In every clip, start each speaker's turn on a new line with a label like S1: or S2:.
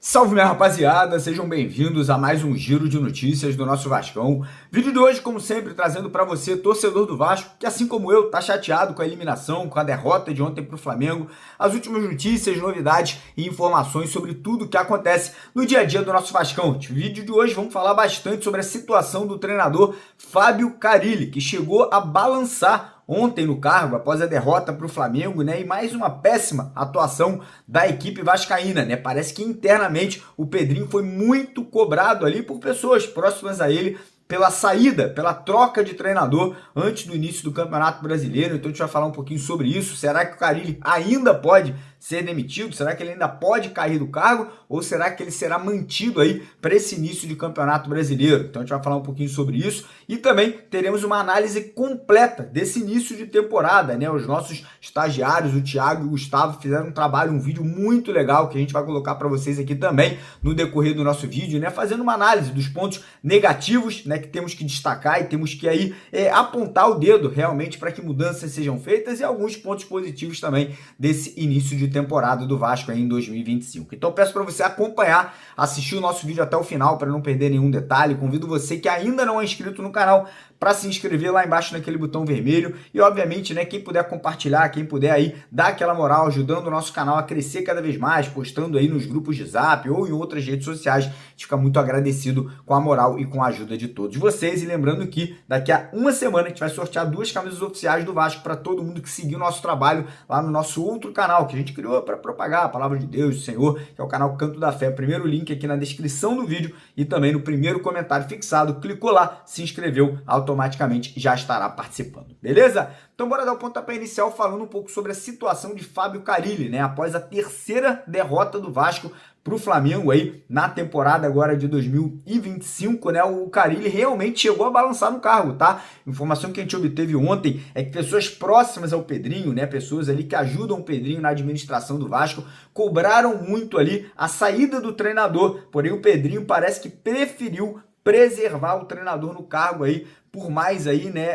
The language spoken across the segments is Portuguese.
S1: Salve, minha rapaziada, sejam bem-vindos a mais um giro de notícias do nosso Vascão. Vídeo de hoje, como sempre, trazendo para você, torcedor do Vasco, que assim como eu, tá chateado com a eliminação, com a derrota de ontem pro Flamengo, as últimas notícias, novidades e informações sobre tudo que acontece no dia a dia do nosso Vascão. No vídeo de hoje vamos falar bastante sobre a situação do treinador Fábio Carille, que chegou a balançar ontem no cargo, após a derrota para o Flamengo, né? E mais uma péssima atuação da equipe vascaína, né? Parece que internamente o Pedrinho foi muito cobrado ali por pessoas próximas a ele pela saída, pela troca de treinador antes do início do Campeonato Brasileiro. Então a gente vai falar um pouquinho sobre isso. Será que o Carille ainda pode ser demitido? Será que ele ainda pode cair do cargo? Ou será que ele será mantido aí para esse início de Campeonato Brasileiro? Então a gente vai falar um pouquinho sobre isso e também teremos uma análise completa desse início de temporada, né? Os nossos estagiários, o Thiago e o Gustavo, fizeram um trabalho, um vídeo muito legal que a gente vai colocar para vocês aqui também no decorrer do nosso vídeo, né? Fazendo uma análise dos pontos negativos, né? Que temos que destacar e temos que aí apontar o dedo realmente para que mudanças sejam feitas e alguns pontos positivos também desse início de temporada do Vasco aí em 2025. Então peço para você acompanhar, assistir o nosso vídeo até o final para não perder nenhum detalhe. Convido você que ainda não é inscrito no canal para se inscrever lá embaixo naquele botão vermelho e obviamente, né, quem puder compartilhar, quem puder aí dar aquela moral, ajudando o nosso canal a crescer cada vez mais, postando aí nos grupos de Zap ou em outras redes sociais, a gente fica muito agradecido com a moral e com a ajuda de todos vocês. E lembrando que daqui a uma semana a gente vai sortear 2 camisas oficiais do Vasco para todo mundo que seguir o nosso trabalho lá no nosso outro canal que a gente criou para propagar a palavra de Deus, do Senhor, que é o canal Canto da Fé. Primeiro link aqui na descrição do vídeo e também no primeiro comentário fixado. Clicou lá, se inscreveu, automaticamente já estará participando, beleza? Então bora dar o pontapé inicial falando um pouco sobre a situação de Fábio Carille, né? Após a terceira derrota do Vasco para o Flamengo aí na temporada agora de 2025, né? O Carille realmente chegou a balançar no cargo, tá? Informação que a gente obteve ontem é que pessoas próximas ao Pedrinho, né? Pessoas ali que ajudam o Pedrinho na administração do Vasco, cobraram muito ali a saída do treinador, porém o Pedrinho parece que preferiu preservar o treinador no cargo aí por mais aí, né,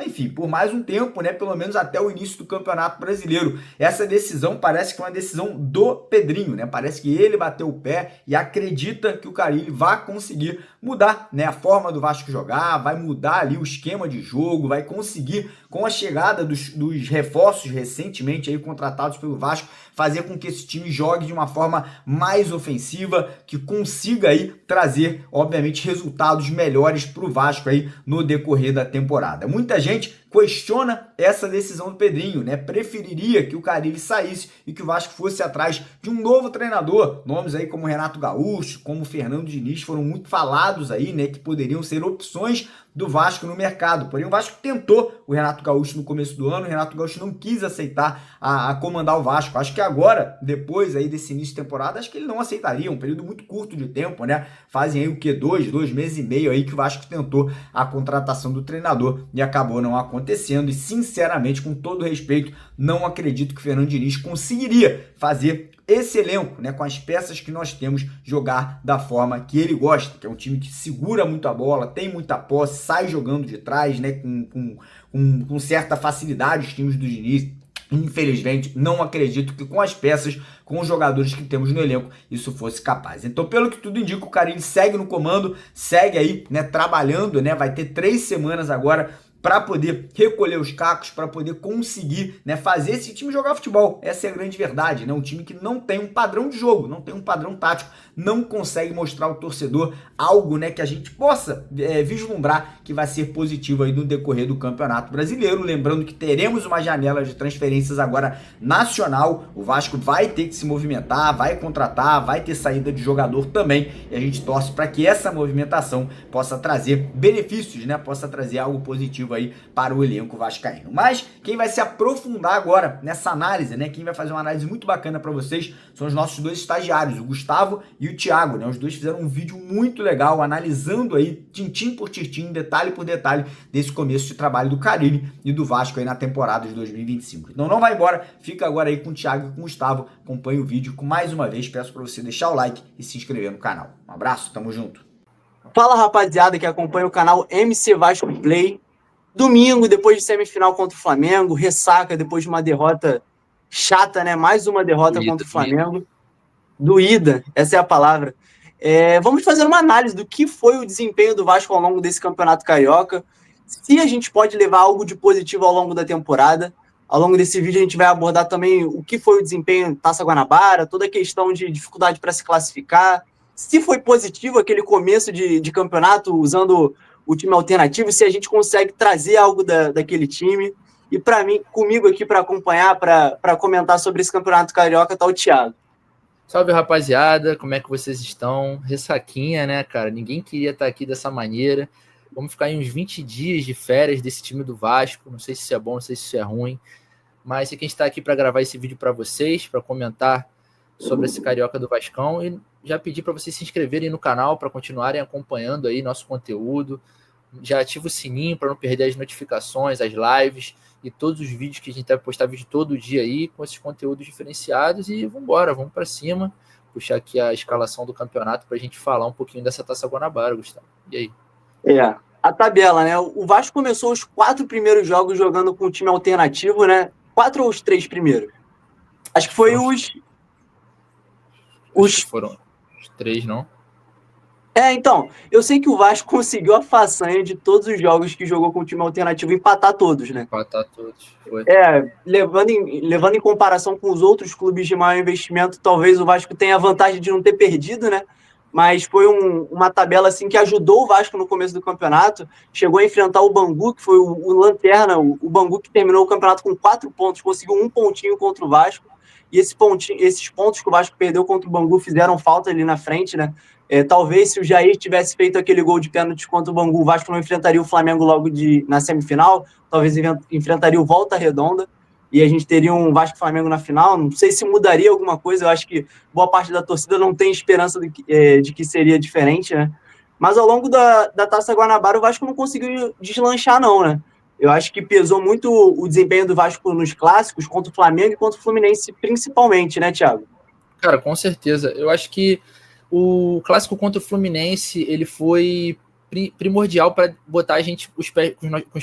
S1: enfim, por mais um tempo, né, pelo menos até o início do Campeonato Brasileiro. Essa decisão parece que é uma decisão do Pedrinho, né, parece que ele bateu o pé e acredita que o Carille vai conseguir mudar, né, a forma do Vasco jogar, vai mudar ali o esquema de jogo, vai conseguir, com a chegada dos reforços recentemente aí contratados pelo Vasco, fazer com que esse time jogue de uma forma mais ofensiva, que consiga aí trazer, obviamente, resultados melhores para o Vasco aí no decorrer da temporada. Muita gente questiona essa decisão do Pedrinho, né? Preferiria que o Carille saísse e que o Vasco fosse atrás de um novo treinador. Nomes aí como Renato Gaúcho, como Fernando Diniz foram muito falados aí, né? Que poderiam ser opções do Vasco no mercado. Porém, o Vasco tentou o Renato Gaúcho no começo do ano, o Renato Gaúcho não quis aceitar a comandar o Vasco. Acho que agora, depois aí desse início de temporada, acho que ele não aceitaria, um período muito curto de tempo, né? Fazem aí o quê? 2 meses e meio aí que o Vasco tentou a contratação do treinador e acabou não acontecendo. E sinceramente, com todo respeito, não acredito que o Fernando Diniz conseguiria fazer esse elenco, né, com as peças que nós temos, jogar da forma que ele gosta, que é um time que segura muito a bola, tem muita posse, sai jogando de trás, né, com certa facilidade os times do Diniz. Infelizmente, não acredito que com as peças, com os jogadores que temos no elenco, isso fosse capaz. Então, pelo que tudo indica, o Carille segue no comando, segue aí, né, trabalhando, né, vai ter 3 semanas agora para poder recolher os cacos, para poder conseguir, né, fazer esse time jogar futebol. Essa é a grande verdade, né? Um time que não tem um padrão de jogo, não tem um padrão tático, não consegue mostrar ao torcedor algo, né, que a gente possa vislumbrar que vai ser positivo aí no decorrer do Campeonato Brasileiro. Lembrando que teremos uma janela de transferências agora nacional, o Vasco vai ter que se movimentar, vai contratar, vai ter saída de jogador também, e a gente torce para que essa movimentação possa trazer benefícios, né, possa trazer algo positivo aí para o elenco vascaíno. Mas quem vai se aprofundar agora nessa análise, né, quem vai fazer uma análise muito bacana para vocês, são os nossos 2 estagiários, o Gustavo e o Thiago, né? Os 2 fizeram um vídeo muito legal, analisando aí, tintim por tintim, detalhe por detalhe, desse começo de trabalho do Carille e do Vasco aí na temporada de 2025. Então não vai embora, fica agora aí com o Thiago e com o Gustavo, acompanhe o vídeo. Com mais uma vez, peço para você deixar o like e se inscrever no canal. Um abraço, tamo junto!
S2: Fala, rapaziada que acompanha o canal MC Vasco Play. Domingo, depois de semifinal contra o Flamengo, ressaca depois de uma derrota chata, né? Mais uma derrota contra o
S3: Doída.
S2: Flamengo. Doída, essa é a palavra. Vamos fazer uma análise do que foi o desempenho do Vasco ao longo desse Campeonato Carioca. Se a gente pode levar algo de positivo ao longo da temporada. Ao longo desse vídeo a gente vai abordar também o que foi o desempenho em Taça Guanabara, toda a questão de dificuldade para se classificar, se foi positivo aquele começo de campeonato usando o time alternativo, se a gente consegue trazer algo daquele time. E para mim, comigo aqui para acompanhar, para comentar sobre esse Campeonato Carioca, está o Thiago.
S3: Salve, rapaziada, como é que vocês estão? Ressaquinha, né, cara? Ninguém queria estar aqui dessa maneira. Vamos ficar em uns 20 dias de férias desse time do Vasco. Não sei se isso é bom, não sei se isso é ruim. Mas sei que a gente está aqui para gravar esse vídeo para vocês, para comentar sobre esse Carioca do Vascão. E já pedi para vocês se inscreverem no canal para continuarem acompanhando aí nosso conteúdo. Já ativa o sininho para não perder as notificações, as lives e todos os vídeos que a gente vai postar vídeo todo dia aí com esses conteúdos diferenciados e vamos para cima, puxar aqui a escalação do campeonato para a gente falar um pouquinho dessa Taça Guanabara, Gustavo. E aí?
S2: A tabela, né? O Vasco começou os 4 primeiros jogos jogando com um time alternativo, né? 4 ou os 3 primeiros? Acho que foi
S3: Acho que foram os 3, não?
S2: Então, eu sei que o Vasco conseguiu a façanha de todos os jogos que jogou com o time alternativo empatar todos, né?
S3: Empatar todos, foi.
S2: Levando em comparação com os outros clubes de maior investimento, talvez o Vasco tenha a vantagem de não ter perdido, né? Mas foi uma tabela assim que ajudou o Vasco no começo do campeonato. Chegou a enfrentar o Bangu, que foi o lanterna, o Bangu que terminou o campeonato com 4 pontos, conseguiu um pontinho contra o Vasco. E esses pontos que o Vasco perdeu contra o Bangu fizeram falta ali na frente, né? Talvez se o Jair tivesse feito aquele gol de pênalti contra o Bangu, o Vasco não enfrentaria o Flamengo logo na semifinal, talvez enfrentaria o Volta Redonda e a gente teria um Vasco-Flamengo na final. Não sei se mudaria alguma coisa, eu acho que boa parte da torcida não tem esperança de que seria diferente, né? Mas ao longo da Taça Guanabara, o Vasco não conseguiu deslanchar, não, né? Eu acho que pesou muito o desempenho do Vasco nos clássicos, contra o Flamengo e contra o Fluminense, principalmente, né, Thiago?
S3: Cara, com certeza. Eu acho que o clássico contra o Fluminense ele foi primordial para botar a gente com os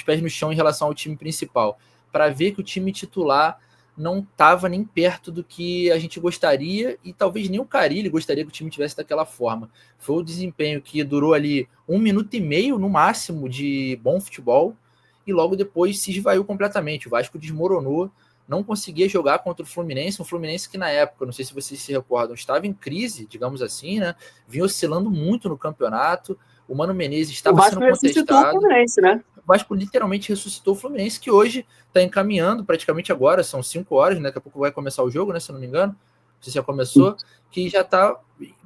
S3: pés no chão em relação ao time principal, para ver que o time titular não estava nem perto do que a gente gostaria e talvez nem o Carille gostaria que o time tivesse daquela forma. Foi o desempenho que durou ali 1 minuto e meio no máximo de bom futebol e logo depois se esvaiu completamente. O Vasco desmoronou, não conseguia jogar contra o Fluminense, um Fluminense que na época, não sei se vocês se recordam, estava em crise, digamos assim, né? Vinha oscilando muito no campeonato, o Mano Menezes estava sendo
S2: Ressuscitou o
S3: contestado,
S2: Fluminense, né?
S3: o Vasco literalmente ressuscitou o Fluminense, que hoje está encaminhando praticamente agora, são 5 horas, né? Daqui a pouco vai começar o jogo, né? Se eu não me engano, não sei se já começou, que já está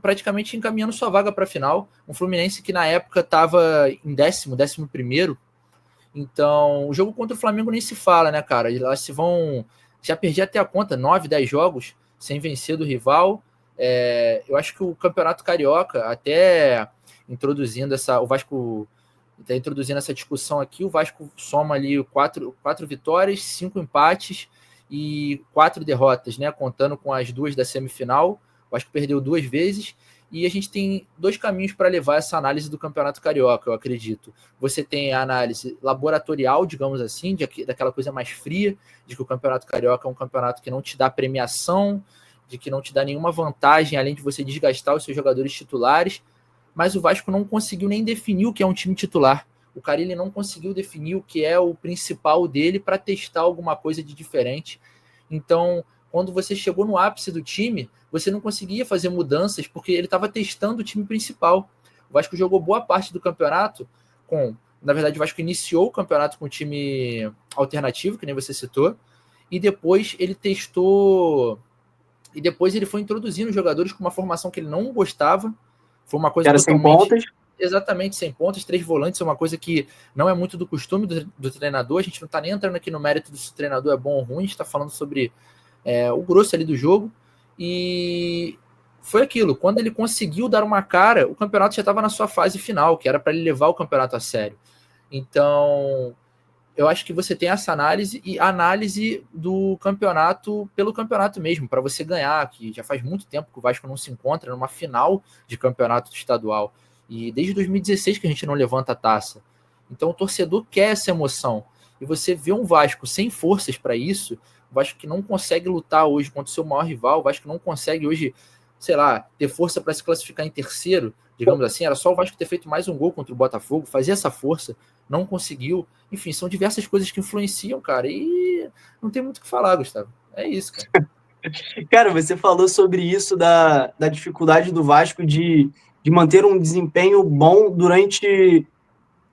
S3: praticamente encaminhando sua vaga para a final. Um Fluminense que na época estava em 11º, então, o jogo contra o Flamengo nem se fala, né, cara? Elas se vão. Já perdi até a conta, 9, 10 jogos sem vencer do rival. Eu acho que o Campeonato Carioca, até introduzindo essa. O Vasco está introduzindo essa discussão aqui. O Vasco soma ali 4 vitórias, 5 empates e 4 derrotas, né? Contando com as 2 da semifinal. O Vasco perdeu 2 vezes. E a gente tem 2 caminhos para levar essa análise do Campeonato Carioca, eu acredito. Você tem a análise laboratorial, digamos assim, daquela coisa mais fria, de que o Campeonato Carioca é um campeonato que não te dá premiação, de que não te dá nenhuma vantagem, além de você desgastar os seus jogadores titulares, mas o Vasco não conseguiu nem definir o que é um time titular. O Carille não conseguiu definir o que é o principal dele para testar alguma coisa de diferente. Então, quando você chegou no ápice do time, você não conseguia fazer mudanças porque ele estava testando o time principal. O Vasco jogou boa parte do campeonato na verdade, o Vasco iniciou o campeonato com um time alternativo, que nem você citou, e depois ele testou, e depois ele foi introduzindo jogadores com uma formação que ele não gostava. Foi uma coisa totalmente... Exatamente, sem pontas, 3 volantes, é uma coisa que não é muito do costume do treinador. A gente não está nem entrando aqui no mérito do se o treinador é bom ou ruim, a gente está falando sobre o grosso ali do jogo. E foi aquilo, quando ele conseguiu dar uma cara, o campeonato já estava na sua fase final, que era para ele levar o campeonato a sério. Então, eu acho que você tem essa análise e a análise do campeonato pelo campeonato mesmo, para você ganhar, que já faz muito tempo que o Vasco não se encontra numa final de campeonato estadual. E desde 2016 que a gente não levanta a taça. Então o torcedor quer essa emoção. E você vê um Vasco sem forças para isso, o Vasco que não consegue lutar hoje contra o seu maior rival, o Vasco que não consegue hoje, sei lá, ter força para se classificar em terceiro, digamos assim, era só o Vasco ter feito mais um gol contra o Botafogo, fazer essa força, não conseguiu. Enfim, são diversas coisas que influenciam, cara, e não tem muito o que falar, Gustavo. É isso, cara.
S2: Cara, você falou sobre isso da dificuldade do Vasco de manter um desempenho bom durante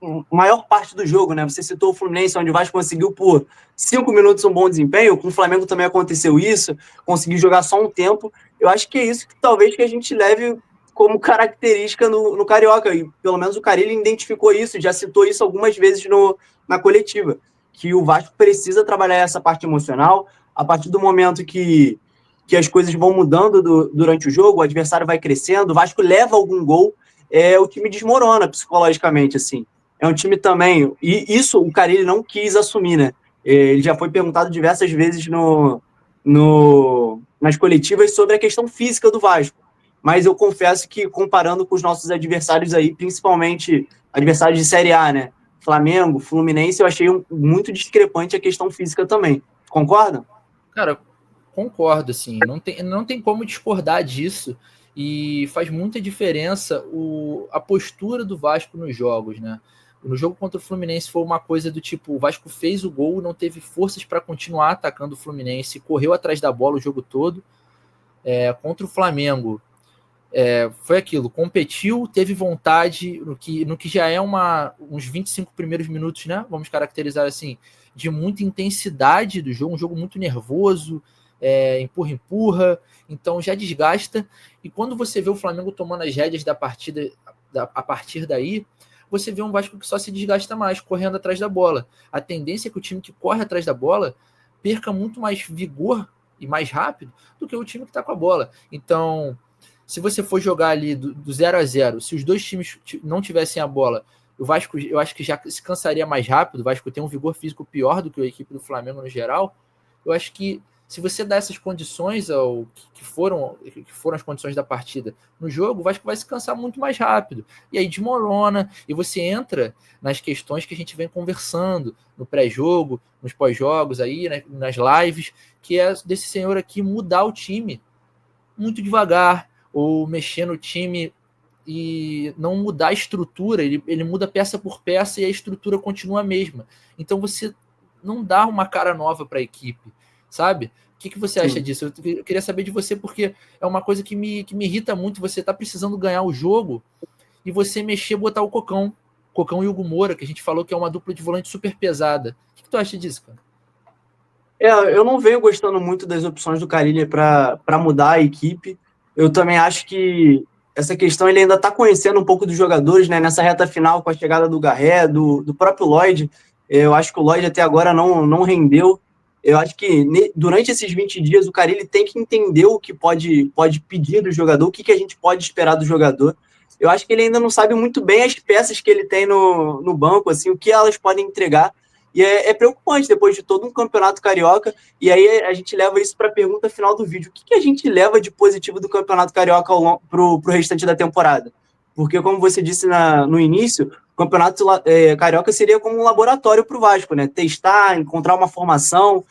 S2: a maior parte do jogo, né? Você citou o Fluminense, onde o Vasco conseguiu por 5 minutos um bom desempenho, com o Flamengo também aconteceu isso, conseguiu jogar só um tempo. Eu acho que é isso que talvez que a gente leve como característica no Carioca, e pelo menos o Carille identificou isso, já citou isso algumas vezes na coletiva, que o Vasco precisa trabalhar essa parte emocional, a partir do momento que as coisas vão mudando durante o jogo, o adversário vai crescendo, o Vasco leva algum gol, o time desmorona psicologicamente, assim. É um time também, e isso o Carille não quis assumir, né? Ele já foi perguntado diversas vezes nas coletivas sobre a questão física do Vasco. Mas eu confesso que, comparando com os nossos adversários aí, principalmente adversários de Série A, né? Flamengo, Fluminense, eu achei muito discrepante a questão física também. Concorda?
S3: Cara, concordo, assim, não tem como discordar disso, e faz muita diferença a postura do Vasco nos jogos, né? No jogo contra o Fluminense foi uma coisa do tipo, o Vasco fez o gol, não teve forças para continuar atacando o Fluminense, correu atrás da bola o jogo todo. Contra o Flamengo, foi aquilo, competiu, teve vontade, no que já é uns 25 primeiros minutos, né? Vamos caracterizar assim, de muita intensidade do jogo, um jogo muito nervoso, empurra, então já desgasta. E quando você vê o Flamengo tomando as rédeas da partida a partir daí, você vê um Vasco que só se desgasta mais, correndo atrás da bola. A tendência é que o time que corre atrás da bola perca muito mais vigor e mais rápido do que o time que está com a bola. Então, se você for jogar ali do 0-0, se os dois times não tivessem a bola, o Vasco, eu acho que já se cansaria mais rápido, o Vasco tem um vigor físico pior do que a equipe do Flamengo no geral. Eu acho que se você dá essas condições que foram as condições da partida no jogo, o Vasco vai se cansar muito mais rápido. E aí desmorona, e você entra nas questões que a gente vem conversando no pré-jogo, nos pós-jogos, aí, né, nas lives, que é desse senhor aqui mudar o time muito devagar, ou mexer no time e não mudar a estrutura, ele muda peça por peça e a estrutura continua a mesma. Então você não dá uma cara nova para a equipe, sabe? O que você acha disso? Eu queria saber de você, porque é uma coisa que me irrita muito. Você tá precisando ganhar o jogo e você mexer, botar o Cocão e o Hugo Moura, que a gente falou que é uma dupla de volante super pesada. O que tu acha disso, cara?
S2: Eu não venho gostando muito das opções do Carille para mudar a equipe. Eu também acho que essa questão ele ainda está conhecendo um pouco dos jogadores, né? Nessa reta final, com a chegada do Garré, do próprio Lloyd. Eu acho que o Lloyd até agora não rendeu. Eu acho que durante esses 20 dias o Carille tem que entender o que pode pedir do jogador, o que a gente pode esperar do jogador. Eu acho que ele ainda não sabe muito bem as peças que ele tem no banco, assim, o que elas podem entregar. E é preocupante depois de todo um campeonato carioca. E aí a gente leva isso para a pergunta final do vídeo. O que a gente leva de positivo do campeonato carioca para o restante da temporada? Porque, como você disse no início, o campeonato carioca seria como um laboratório para o Vasco, né? Testar, encontrar uma formação,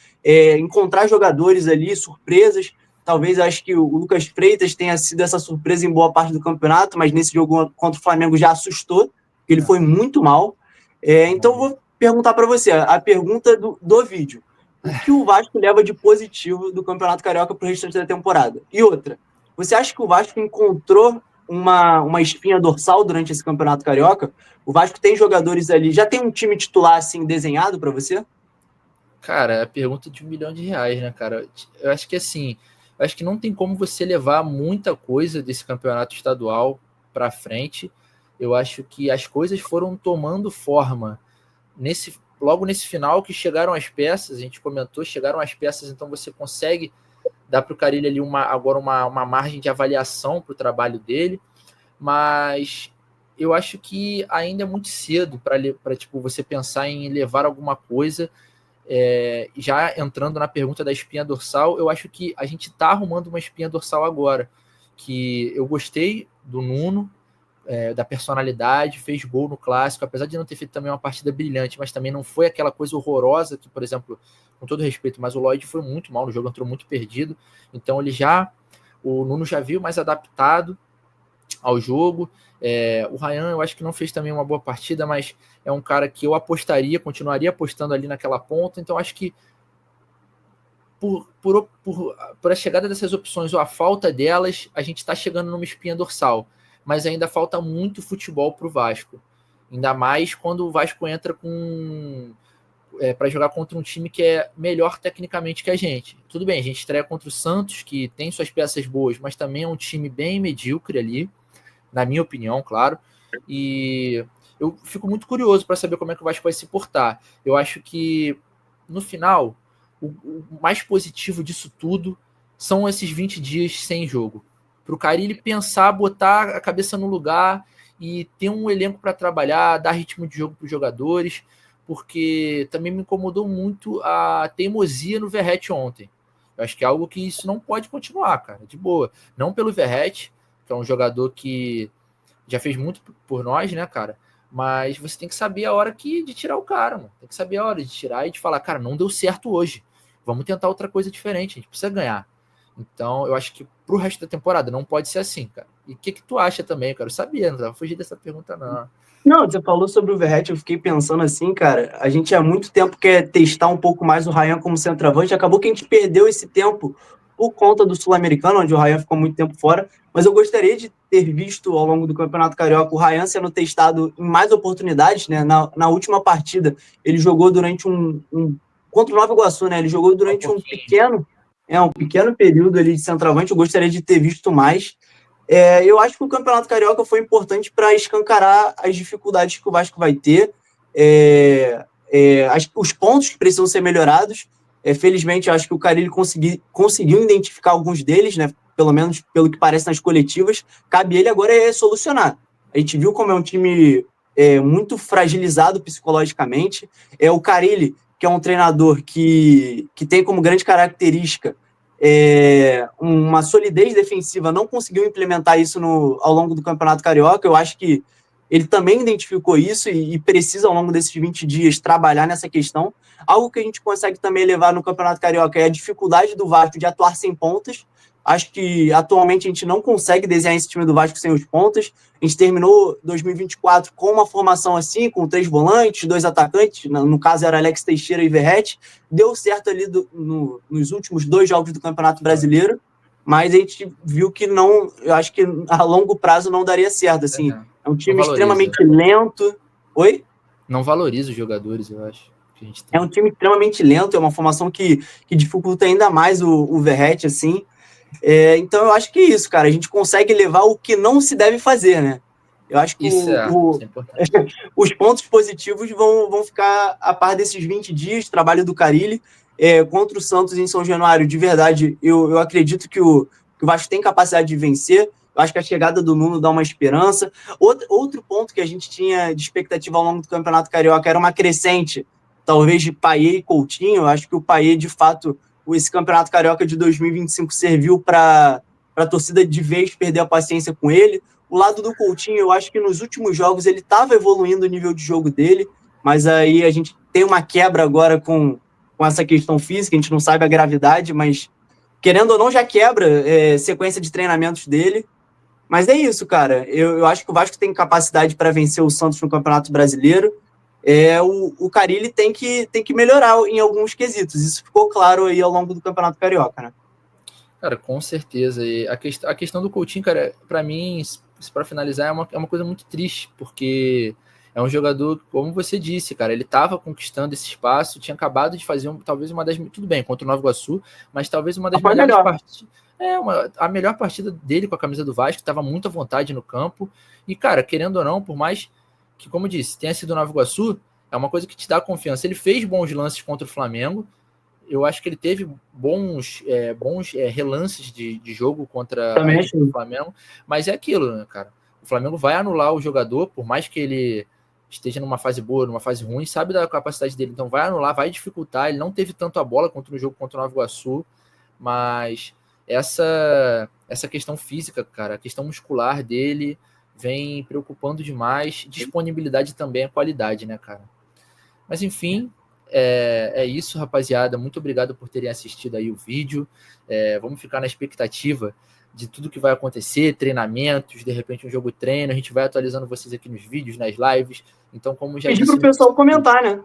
S2: encontrar jogadores ali, surpresas. Talvez acho que o Lucas Freitas tenha sido essa surpresa em boa parte do campeonato, mas nesse jogo contra o Flamengo já assustou, porque ele foi muito mal. Então, vou perguntar para você, a pergunta do vídeo. O que o Vasco leva de positivo do Campeonato Carioca para o restante da temporada? E outra, você acha que o Vasco encontrou uma espinha dorsal durante esse Campeonato Carioca? O Vasco tem jogadores ali, já tem um time titular assim desenhado para você?
S3: Cara, é a pergunta de R$1 milhão, né, cara? Eu acho que assim, não tem como você levar muita coisa desse campeonato estadual para frente. Eu acho que as coisas foram tomando forma logo nesse final que chegaram as peças, a gente comentou, chegaram as peças, então você consegue dar para o Carille ali agora uma margem de avaliação para o trabalho dele, mas eu acho que ainda é muito cedo para tipo, você pensar em levar alguma coisa. Já entrando na pergunta da espinha dorsal, eu acho que a gente está arrumando uma espinha dorsal agora, que eu gostei do Nuno, da personalidade, fez gol no Clássico, apesar de não ter feito também uma partida brilhante, mas também não foi aquela coisa horrorosa que, por exemplo, com todo respeito, mas o Lloyd foi muito mal no jogo, entrou muito perdido, então o Nuno já viu mais adaptado ao jogo. O Ryan, eu acho que não fez também uma boa partida, mas é um cara que eu continuaria apostando ali naquela ponta, então acho que por a chegada dessas opções ou a falta delas, a gente está chegando numa espinha dorsal, mas ainda falta muito futebol para o Vasco, ainda mais quando o Vasco entra para jogar contra um time que é melhor tecnicamente que a gente. Tudo bem, a gente estreia contra o Santos, que tem suas peças boas, mas também é um time bem medíocre ali, na minha opinião, claro, e eu fico muito curioso para saber como é que o Vasco vai se portar. Eu acho que, no final, o mais positivo disso tudo são esses 20 dias sem jogo. Para o Carille pensar, botar a cabeça no lugar e ter um elenco para trabalhar, dar ritmo de jogo para os jogadores, porque também me incomodou muito a teimosia no Verratti ontem. Eu acho que é algo que isso não pode continuar, cara, de boa. Não pelo Verratti, que é um jogador que já fez muito por nós, né, cara? Mas você tem que saber a hora de tirar o cara, mano. Tem que saber a hora de tirar e de falar, cara, não deu certo hoje. Vamos tentar outra coisa diferente, a gente precisa ganhar. Então, eu acho que pro resto da temporada não pode ser assim, cara. E o que tu acha também? Eu quero saber, não vai fugir dessa pergunta, não.
S2: Não, você falou sobre o Verratti, eu fiquei pensando assim, cara, a gente há muito tempo quer testar um pouco mais o Ryan como centroavante, acabou que a gente perdeu esse tempo por conta do Sul-Americano, onde o Ryan ficou muito tempo fora, mas eu gostaria de ter visto ao longo do Campeonato Carioca o Ryan sendo testado em mais oportunidades, né? Na última partida, ele jogou durante contra o Nova Iguaçu, né? Ele jogou durante um pequeno período ali de centroavante, eu gostaria de ter visto mais. Eu acho que o Campeonato Carioca foi importante para escancarar as dificuldades que o Vasco vai ter, os pontos que precisam ser melhorados. Felizmente, eu acho que o Carille conseguiu identificar alguns deles, né? Pelo menos pelo que parece nas coletivas. Cabe ele agora solucionar. A gente viu como é um time muito fragilizado psicologicamente. O Carille, que é um treinador que tem como grande característica uma solidez defensiva, não conseguiu implementar isso ao longo do Campeonato Carioca. Eu acho que ele também identificou isso e precisa, ao longo desses 20 dias, trabalhar nessa questão. Algo que a gente consegue também levar no Campeonato Carioca é a dificuldade do Vasco de atuar sem pontas. Acho que, atualmente, a gente não consegue desenhar esse time do Vasco sem os pontas. A gente terminou 2024 com uma formação assim, com 3 volantes, 2 atacantes, no caso era Alex Teixeira e Verratti. Deu certo ali nos últimos 2 jogos do Campeonato Brasileiro, mas a gente viu que eu acho que a longo prazo não daria certo, assim. É um time extremamente lento. Oi?
S3: Não valoriza os jogadores, eu acho. Que a gente tem.
S2: É um time extremamente lento, é uma formação que dificulta ainda mais o Verratti, assim. Então eu acho que é isso, cara. A gente consegue levar o que não se deve fazer, né? Eu acho que
S3: isso é
S2: os pontos positivos vão ficar a par desses 20 dias de trabalho do Carille. Contra o Santos em São Januário, de verdade, eu acredito que o Vasco tem capacidade de vencer. Eu acho que a chegada do Nuno dá uma esperança. Outro ponto que a gente tinha de expectativa ao longo do Campeonato Carioca era uma crescente, talvez de Payet e Coutinho. Eu acho que o Payet, de fato, esse Campeonato Carioca de 2025 serviu para a torcida de vez perder a paciência com ele. O lado do Coutinho, eu acho que nos últimos jogos ele estava evoluindo o nível de jogo dele, mas aí a gente tem uma quebra agora com essa questão física, a gente não sabe a gravidade, mas querendo ou não já quebra sequência de treinamentos dele. Mas é isso, cara. Eu acho que o Vasco tem capacidade para vencer o Santos no Campeonato Brasileiro. O Carille tem que melhorar em alguns quesitos. Isso ficou claro aí ao longo do Campeonato Carioca, né?
S3: Cara, com certeza. E a questão do Coutinho, cara, para mim, para finalizar, é uma coisa muito triste, porque é um jogador, como você disse, cara, ele estava conquistando esse espaço, tinha acabado de fazer talvez uma das... Tudo bem, contra o Nova Iguaçu, mas talvez uma das melhores partidas... a melhor partida dele com a camisa do Vasco, estava muito à vontade no campo. E, cara, querendo ou não, por mais que, como eu disse, tenha sido o Nova Iguaçu, é uma coisa que te dá confiança. Ele fez bons lances contra o Flamengo. Eu acho que ele teve bons relances de jogo contra o Flamengo. Mas é aquilo, né, cara? O Flamengo vai anular o jogador, por mais que ele esteja numa fase boa, numa fase ruim, sabe da capacidade dele. Então vai anular, vai dificultar. Ele não teve tanto a bola contra o jogo contra o Nova Iguaçu, mas essa questão física, cara, a questão muscular dele vem preocupando demais. Disponibilidade também é qualidade, né, cara? Mas enfim, é isso, rapaziada. Muito obrigado por terem assistido aí o vídeo. Vamos ficar na expectativa de tudo que vai acontecer, treinamentos, de repente um jogo treino. A gente vai atualizando vocês aqui nos vídeos, nas lives. Então, como já
S2: Pedir
S3: disse...
S2: pro pessoal comentar, né?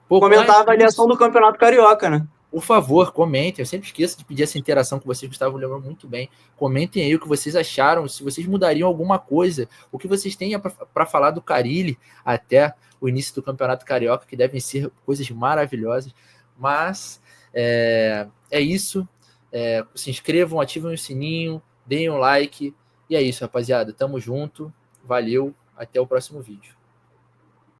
S2: Comentar a avaliação do Campeonato Carioca, né?
S3: Por favor, comentem. Eu sempre esqueço de pedir essa interação que vocês, Gustavo, lembram muito bem. Comentem aí o que vocês acharam, se vocês mudariam alguma coisa, o que vocês têm para falar do Carille até o início do Campeonato Carioca, que devem ser coisas maravilhosas. Mas é isso. Se inscrevam, ativem o sininho, deem um like. E é isso, rapaziada. Tamo junto. Valeu. Até o próximo vídeo.